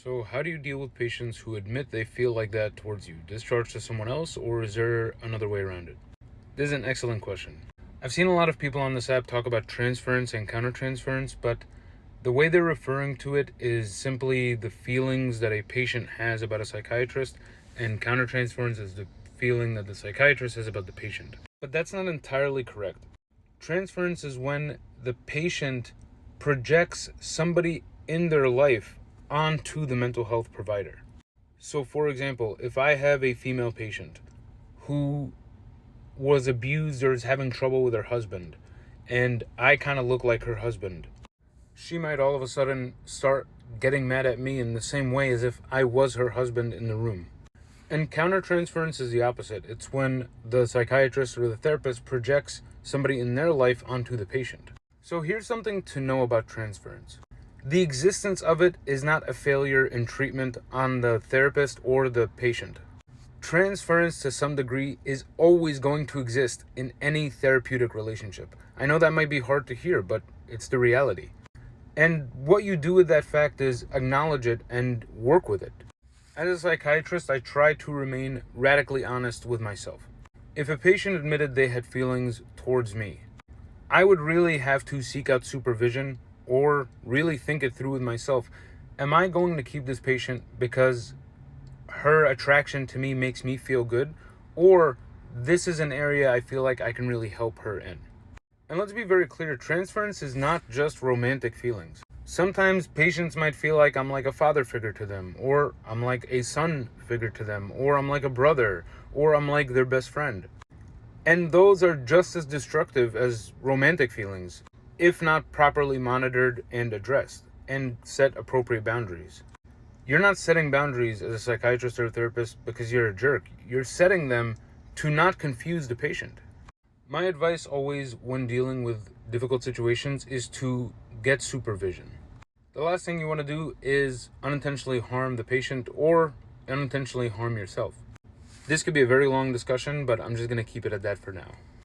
So, how do you deal with patients who admit they feel like that towards you? Discharge to someone else, or is there another way around it? This is an excellent question. I've seen a lot of people on this app talk about transference and countertransference, but the way they're referring to it is simply the feelings that a patient has about a psychiatrist, and countertransference is the feeling that the psychiatrist has about the patient. But that's not entirely correct. Transference is when the patient projects somebody in their life onto the mental health provider. So, for example, if I have a female patient who was abused or is having trouble with her husband, and I kind of look like her husband, she might all of a sudden start getting mad at me in the same way as if I was her husband in the room. And countertransference is the opposite. It's when the psychiatrist or the therapist projects somebody in their life onto the patient. So here's something to know about transference. The existence of it is not a failure in treatment on the therapist or the patient. Transference to some degree is always going to exist in any therapeutic relationship. I know that might be hard to hear, but it's the reality. And what you do with that fact is acknowledge it and work with it. As a psychiatrist, I try to remain radically honest with myself. If a patient admitted they had feelings towards me, I would really have to seek out supervision or really think it through with myself. Am I going to keep this patient because her attraction to me makes me feel good, or this is an area I feel like I can really help her in? And let's be very clear, transference is not just romantic feelings. Sometimes patients might feel like I'm like a father figure to them, or I'm like a son figure to them, or I'm like a brother, or I'm like their best friend. And those are just as destructive as romantic feelings, if not properly monitored and addressed, and set appropriate boundaries. You're not setting boundaries as a psychiatrist or a therapist because you're a jerk. You're setting them to not confuse the patient. My advice always when dealing with difficult situations is to get supervision. The last thing you want to do is unintentionally harm the patient or unintentionally harm yourself. This could be a very long discussion, but I'm just going to keep it at that for now.